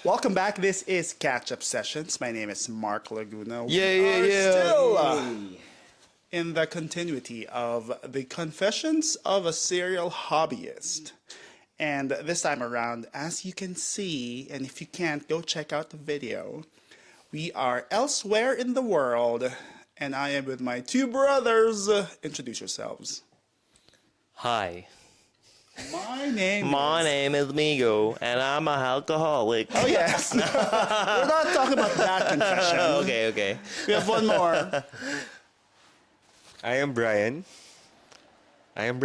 Welcome back. This is Catch Up Sessions. My name is Mark Laguna. Yeah. Still in the continuity of the Confessions of a Serial Hobbyist. And this time around, as you can see, and if you can't, go check out the video, we are elsewhere in the world, and I am with my two brothers. Introduce yourselves. Hi. My name is Migo, and I'm an alcoholic. Oh, yes. We're not talking about that confession. Okay. We have one more. I am Bryan. Good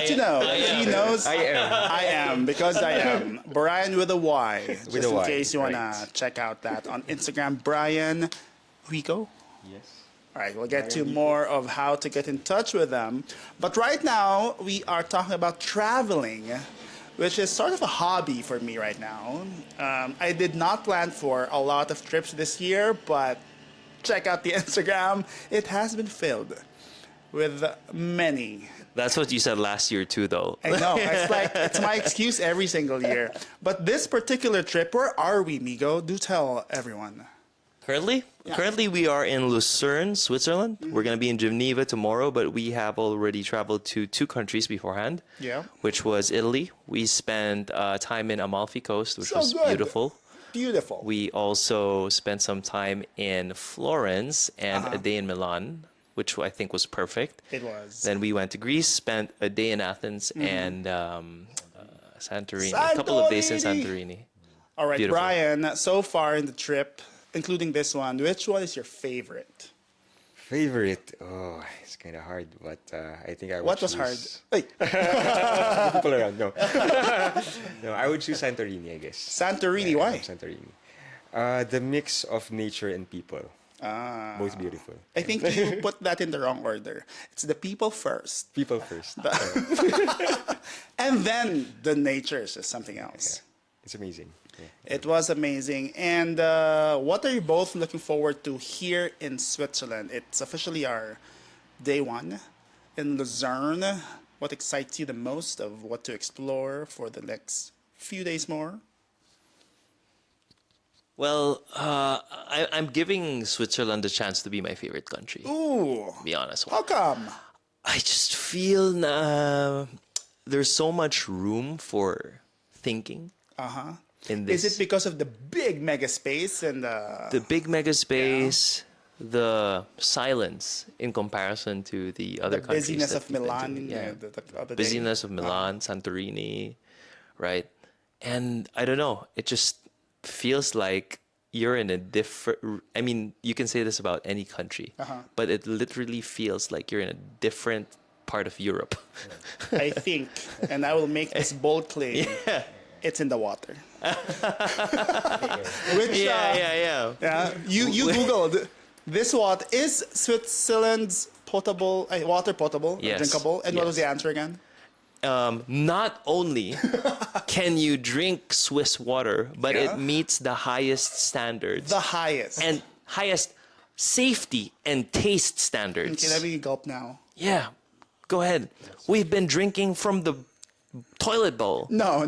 to know. He knows I am, because I am. Bryan with a Y. Just in case you want to check out that on Instagram. Bryan Juico. Yes. All right, we'll get to more of how to get in touch with them. But right now, we are talking about traveling, which is sort of a hobby for me right now. I did not plan for a lot of trips this year, but check out the Instagram. It has been filled with many. That's what you said last year too, though. I know. It's like, it's my excuse every single year. But this particular trip, where are we, Migo? Do tell everyone. Currently we are in Lucerne, Switzerland. We're going to be in Geneva tomorrow, but we have already traveled to two countries beforehand. Yeah. Which was Italy. We spent time in Amalfi Coast, which So was good. beautiful. Beautiful. We also spent some time in Florence and a day in Milan, which I think was perfect. It was. Then we went to Greece, spent a day in Athens and Santorini. A couple of days in Santorini. All right, Beautiful. Bryan, so far in the trip, including this one, which one is your favorite? Favorite? Oh, it's kind of hard, but I think I would What was choose... hard? Hey, The people around, no. No, I would choose Santorini, I guess. Santorini, Yeah, I why? love Santorini. The mix of nature and people. Both beautiful. I think you put that in the wrong order. It's the people first, People first. and then the nature is just something else. It's amazing. Yeah. It was amazing. And what are you both looking forward to here in Switzerland? It's officially our day one in Lucerne. What excites you the most of what to explore for the next few days more? Well, I'm giving Switzerland a chance to be my favorite country. Ooh, To be honest. how come? I just feel there's so much room for thinking in this. Is it because of the big mega space and The big mega space, the silence in comparison to the other the countries busyness that of we've been Milan? to. Yeah. The other day? Busyness of Milan, Santorini, right? And I don't know, it just feels like you're in a different, I mean, you can say this about any country, but it literally feels like you're in a different part of Europe. I think, and I will make this bold claim. It's in the water. Which, Yeah. You Googled this water. Is Switzerland's water potable, Yes. drinkable? And what was Yes. the answer again? Not only can you drink Swiss water, but Yeah. it meets the highest standards The highest. and highest safety and taste standards. Okay, let me gulp now. Yeah, go ahead. We've been drinking from the toilet bowl. No.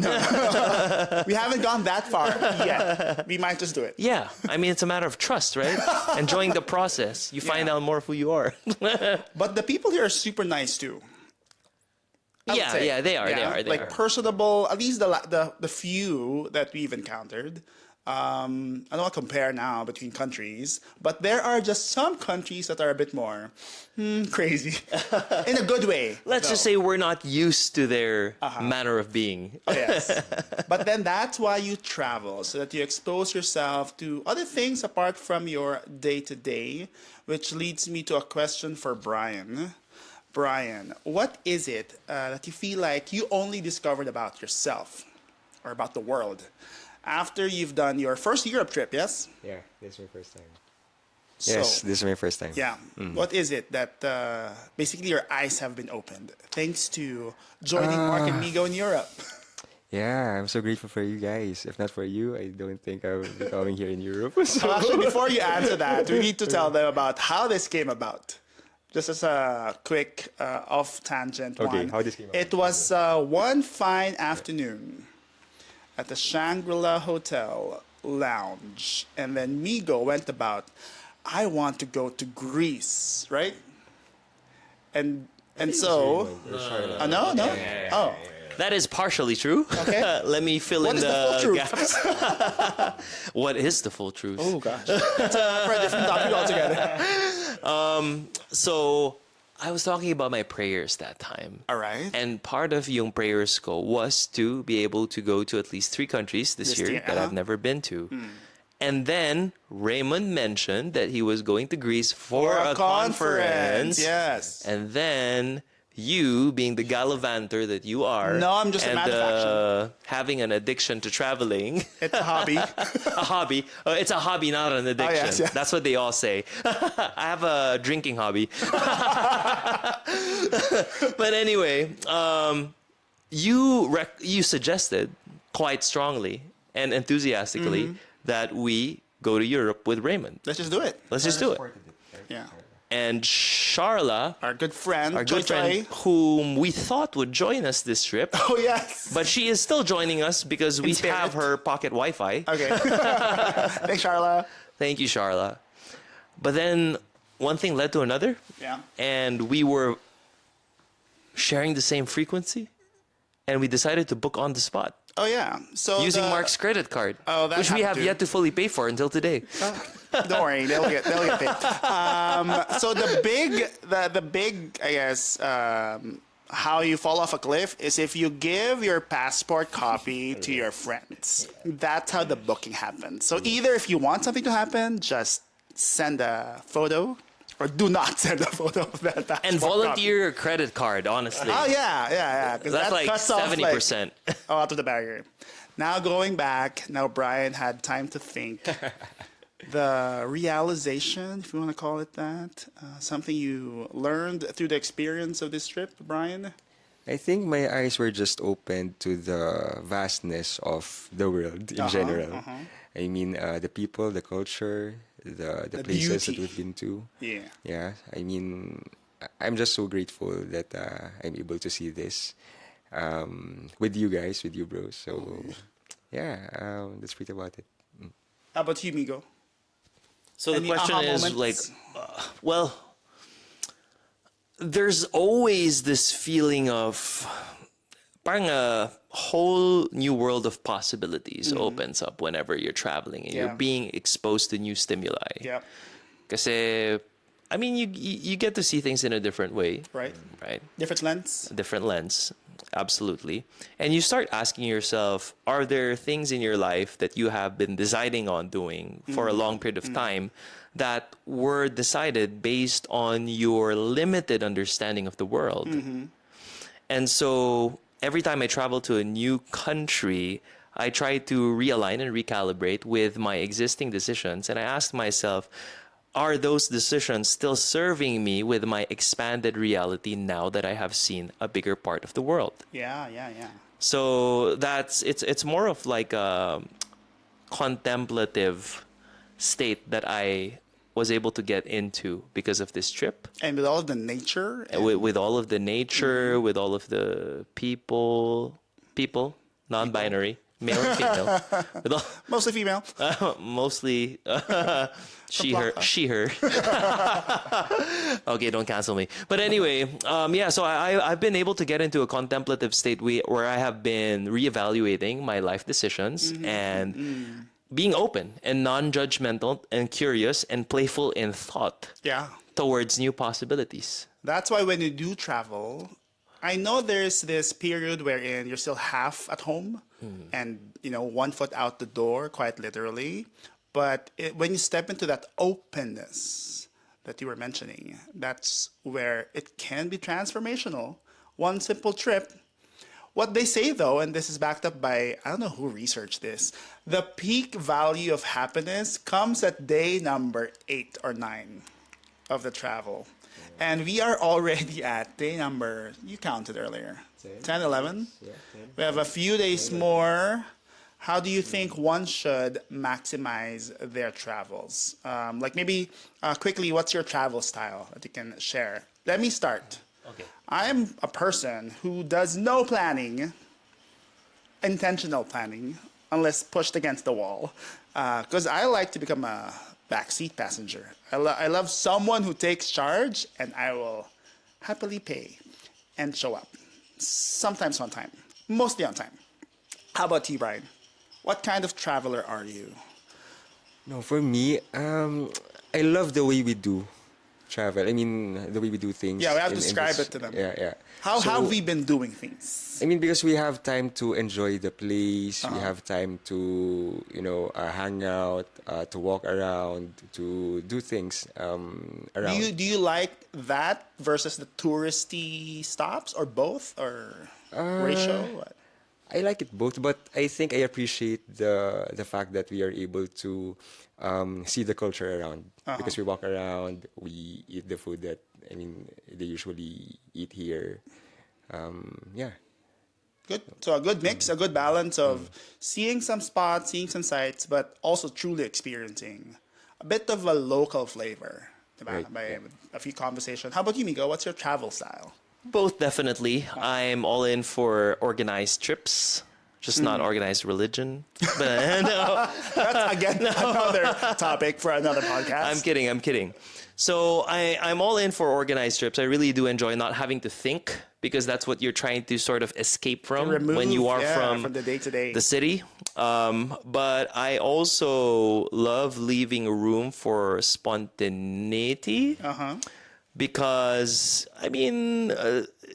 We haven't gone that far yet. We might just do it. Yeah, I mean, it's a matter of trust, right? Enjoying the process. You find out more of who you are. But the people here are super nice too. I would say. They are. Like personable, at least the few that we've encountered. I don't want to compare now between countries, but there are just some countries that are a bit more crazy in a good way. Let's just say we're not used to their manner of being. Oh, yes. But then that's why you travel, so that you expose yourself to other things apart from your day-to-day, which leads me to a question for Bryan. Bryan, what is it that you feel like you only discovered about yourself or about the world after you've done your first Europe trip, yes? Yeah, this is my first time. So, Yes, this is my first time. yeah. What is it that basically your eyes have been opened thanks to joining Mark and Migo in Europe? Yeah, I'm so grateful for you guys. If not for you, I don't think I would be coming here in Europe. So. Well, actually, before you answer that, we need to tell them about how this came about. Just as a quick off-tangent Okay, one. how this came about. It was one fine afternoon. at the Shangri-La Hotel lounge. And then Migo went about, I want to go to Greece, right? And so, no, no. Oh, That is partially true. Okay. Let me fill what in is the full truth? gaps. What is the full truth? Oh gosh, that's for a different topic altogether. So I was talking about my prayers that time. All right. And part of yung prayers ko was to be able to go to at least 3 countries this year that I've never been to. And then Raymond mentioned that he was going to Greece for a conference. Yes. And then you, being the gallivanter that you are, No, I'm just a and man of action. having an addiction to traveling, It's a hobby. a hobby. It's a hobby, not an addiction. yes, yes. That's what they all say. I have a drinking hobby. But anyway, you suggested quite strongly and enthusiastically that we go to Europe with Raymond. Let's just do it. Let's just do it. Yeah. And Charla, Our good friend, our good Joy friend, whom we thought would join us this trip, Oh yes. but she is still joining us because we spirit. have her pocket Wi-Fi. Okay. Thanks, Charla. Thank you, Charla. But then one thing led to another, Yeah. and we were sharing the same frequency, and we decided to book on the spot Oh yeah. So using the- Mark's credit card, Oh, that which we have happened too. yet to fully pay for until today. Don't worry, they'll get paid. So the big, I guess, how you fall off a cliff is if you give your passport copy to your friends. That's how the booking happens. So either if you want something to happen, just send a photo, or do not send a photo of that passport And copy. volunteer your credit card, honestly. Oh yeah. 'Cause That's that like cuts off, 70%. out of the barrier. Now going back, now Brian had time to think. The realization, if you want to call it that, something you learned through the experience of this trip, Brian? I think my eyes were just opened to the vastness of the world in general. I mean, the people, the culture, the places beauty. that we've been to. Yeah. Yeah, I mean, I'm just so grateful that I'm able to see this with you guys, with you bros. So, yeah, that's pretty about it. How about you, Migo? So the Any question aha is moments? well, there's always this feeling of parang a whole new world of possibilities opens up whenever you're traveling and Yeah. you're being exposed to new stimuli. Yeah. Kasi, I mean, you get to see things in a different way, Right. right? Different lens. Different lens, absolutely. And you start asking yourself, are there things in your life that you have been deciding on doing for a long period of time that were decided based on your limited understanding of the world? And so every time I travel to a new country, I try to realign and recalibrate with my existing decisions. And I ask myself, are those decisions still serving me with my expanded reality now that I have seen a bigger part of the world? Yeah. So it's more of like a contemplative state that I was able to get into because of this trip. And with all of the nature. With all of the nature, with all of the people, non-binary, male and female, with all, Mostly female. mostly she her. Okay, don't cancel me. But anyway, yeah. So I've been able to get into a contemplative state where I have been reevaluating my life decisions and being open and non-judgmental and curious and playful in thought Yeah. towards new possibilities. That's why when you do travel, I know there's this period wherein you're still half at home and, 1 foot out the door, quite literally. But when you step into that openness that you were mentioning, that's where it can be transformational. One simple trip. What they say, though, and this is backed up by, I don't know who researched this, the peak value of happiness comes at day number 8 or 9 of the travel. And we are already at day number, you counted earlier, 10, 11? We have a few days more. How do you think one should maximize their travels? Like maybe quickly, what's your travel style that you can share? Let me start. Okay. I am a person who does no planning, intentional planning, unless pushed against the wall. Because I like to become a backseat passenger. I love someone who takes charge, and I will happily pay and show up. Sometimes on time, mostly on time. How about you, Brian? What kind of traveler are you? No, for me, I love the way we do travel. I mean, the way we do things. Yeah, we have to in describe this- it to them. Yeah, yeah. How So, have we been doing things? I mean, because we have time to enjoy the place, Uh-huh. we have time to, hang out, to walk around, to do things around. Do you like that versus the touristy stops, or both, or ratio? What? I like it both, but I think I appreciate the fact that we are able to see the culture around because we walk around, we eat the food that they usually eat here. Yeah. Good. So a good mix, a good balance of seeing some spots, seeing some sights, but also truly experiencing a bit of a local flavor. Diba? Right, By yeah. a few conversations. How about you, Migo? What's your travel style? Both definitely. I'm all in for organized trips, just not organized religion. But no, That's again another topic for another podcast. I'm kidding. I'm kidding. So I'm all in for organized trips. I really do enjoy not having to think because that's what you're trying to sort of escape from when you are from the day to day. the city. But I also love leaving room for spontaneity. Because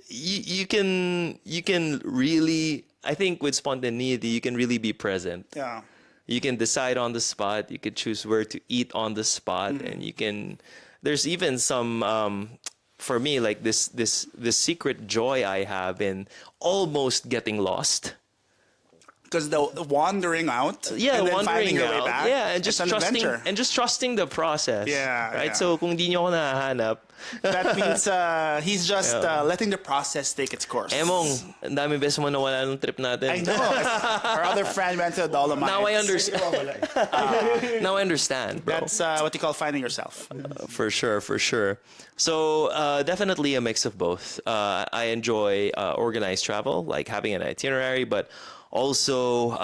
you can really, I think with spontaneity you can really be present. Yeah. You can decide on the spot. You can choose where to eat on the spot, and you can. There's even some for me like this secret joy I have in almost getting lost. Because the wandering out, Yeah, and then wandering finding your way out. back, Yeah, and just it's an trusting adventure. and just trusting the process. Yeah, Right. yeah. So kung di nyo ako nahahanap, That means he's just letting the process take its course. Emong, ang dami beses mo nawala nung trip natin. I know. Our other friend went to the Dolomites. Now I understand. Now I understand, bro. That's what you call finding yourself. For sure, for sure. So definitely a mix of both. I enjoy organized travel, like having an itinerary, but also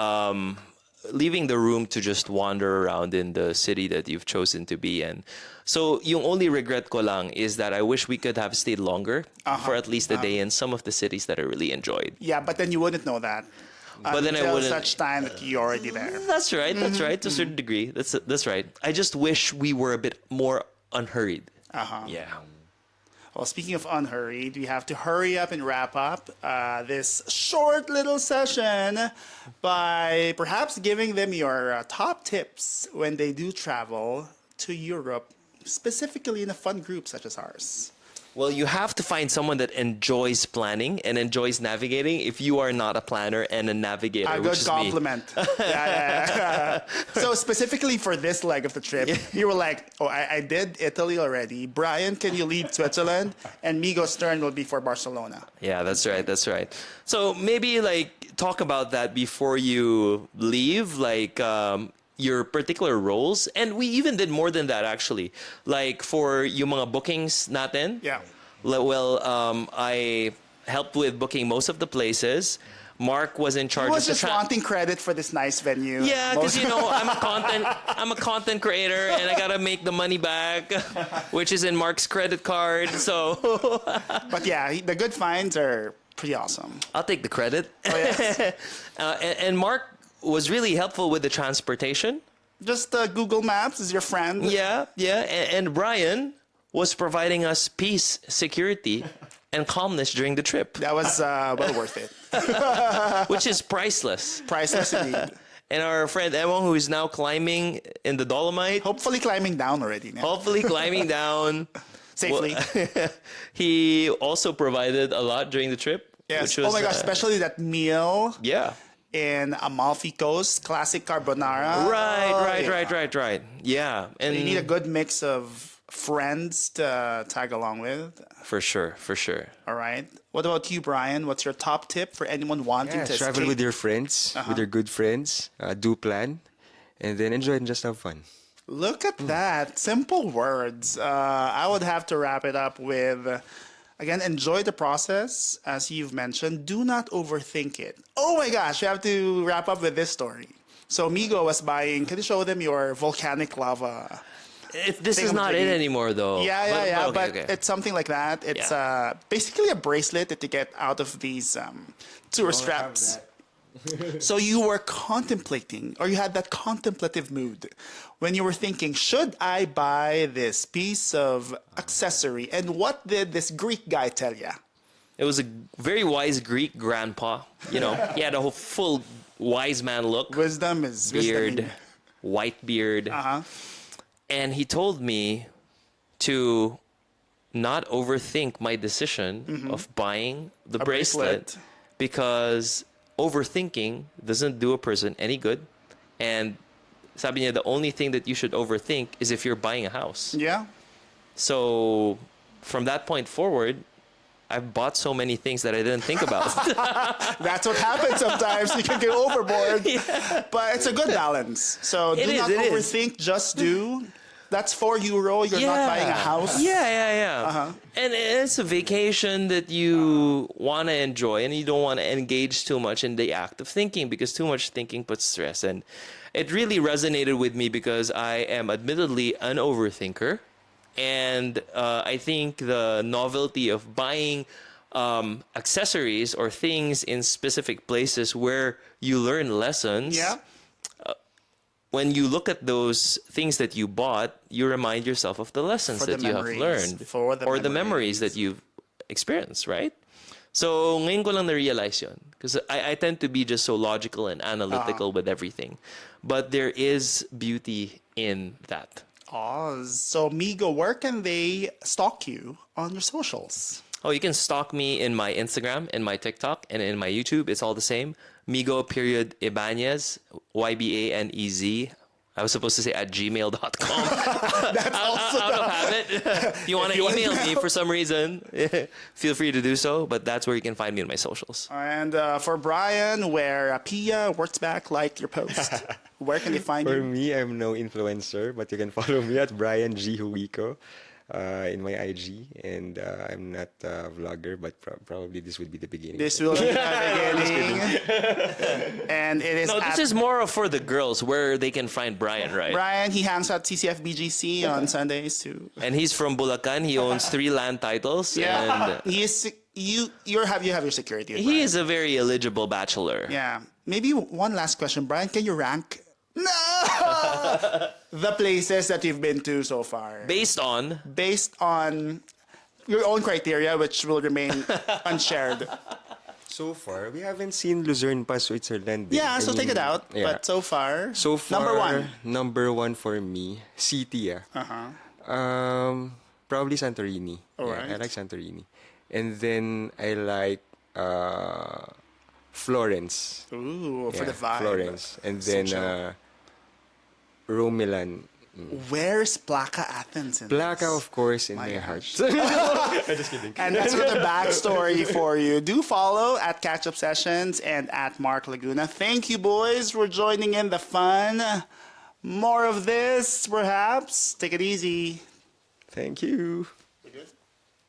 leaving the room to just wander around in the city that you've chosen to be in. So yung only regret ko lang is that I wish we could have stayed longer for at least a day in some of the cities that I really enjoyed. Yeah, but then you wouldn't know that. But then I until wouldn't- such time that you're already there. That's right. That's right. To a certain degree. That's right. I just wish we were a bit more unhurried. Yeah. Well, speaking of unhurried, we have to hurry up and wrap up this short little session by perhaps giving them your top tips when they do travel to Europe, specifically in a fun group such as ours. Well, you have to find someone that enjoys planning and enjoys navigating if you are not a planner and a navigator, A which good is me. compliment. Yeah. So specifically for this leg of the trip, you were like, oh, I did Italy already. Brian, can you lead Switzerland? And Migo's turn will be for Barcelona. Yeah, that's right. That's right. So maybe like talk about that before you leave, like your particular roles. And we even did more than that actually. Like for yung mga bookings natin. Yeah. Well, I helped with booking most of the places. Mark was in charge He was of just the wanting credit for this nice venue. Yeah, because I'm a content creator and I gotta make the money back, which is in Mark's credit card. So But yeah, the good finds are pretty awesome. I'll take the credit. Oh, yes. And Mark was really helpful with the transportation. Just Google Maps is your friend. Yeah. And Brian was providing us peace, security, and calmness during the trip, That was well worth it. which is priceless. Priceless indeed. And our friend Emong, who is now climbing in the Dolomite, Hopefully climbing down already now. hopefully climbing down Safely. Well, he also provided a lot during the trip. Yes. Which was, Oh my gosh, especially that meal yeah. in Amalfi Coast, classic carbonara. Right. Oh, yeah. Yeah. And You need a good mix of friends to tag along with. for sure. All right. What about you, Brian? What's your top tip for anyone wanting to Travel escape? with your friends, with your good friends. Do plan, and then enjoy and just have fun. Look at that. Simple words. I would have to wrap it up with, again, enjoy the process. As you've mentioned, do not overthink it. Oh my gosh, we have to wrap up with this story. So Migo was buying. Can you show them your volcanic lava? This is not it anymore, though. Yeah. Okay, But it's something like that. It's basically a bracelet that you get out of these tourist straps. So you were contemplating, or you had that contemplative mood when you were thinking, should I buy this piece of accessory? And what did this Greek guy tell you? It was a very wise Greek grandpa. You know, he had a whole full wise man look. Wisdom is beard, wisdom. white beard. And he told me to not overthink my decision of buying the bracelet because overthinking doesn't do a person any good. And sabi niya, the only thing that you should overthink is if you're buying a house. Yeah. So from that point forward, I've bought so many things that I didn't think about. That's what happens sometimes. You can go overboard. But it's a good balance. So do not overthink, just do. That's €4. You're not buying a house. And it's a vacation that you want to enjoy, and you don't want to engage too much in the act of thinking, because too much thinking puts stress. And it really resonated with me because I am admittedly an overthinker. And I think the novelty of buying accessories or things in specific places where you learn lessons. When you look at those things that you bought, you remind yourself of the lessons that you have learned or the memories that you've experienced, right? So ngayon ko lang na-realize yun. Because I tend to be just so logical and analytical with everything. But there is beauty in that. So Migo, where can they stalk you on your socials? Oh, you can stalk me in my Instagram, in my TikTok, and in my YouTube. It's all the same. Migo Ybanez, YBANEZ. I was supposed to say at gmail.com. That's also out of habit. You want to email me for some reason, feel free to do so. But that's where you can find me on my socials. And for Bryan, where Pia works back liked your post, where can they find you? For me, I'm no influencer, but you can follow me at Bryan G. Juico in my IG. And I'm not a vlogger, but probably this would be the beginning. This will be the beginning. And it is. No, this is more for the girls, where they can find Bryan, right? Bryan, he hangs out CCFBGC on Sundays too. And he's from Bulacan. He owns 3 land titles. And he is. You have your security. He is a very eligible bachelor. Yeah. Maybe one last question, Bryan. Can you rank the places that you've been to so far? Based on your own criteria, which will remain unshared. So far, we haven't seen Lucerne pa, Switzerland. Yeah, so take it out. Yeah. But so far, number one for me, city. Probably Santorini. Alright. I like Santorini. And then I like Florence. Ooh, for the vibe. Florence. And then Rome, Milan. Where's Plaka Athens in Plaka, this? of course, in my heart. I'm just kidding. And that's with the backstory for you. Do follow at Catch Up Sessions and at Mark Laguna. Thank you, boys, for joining in the fun. More of this, perhaps. Take it easy. Thank you.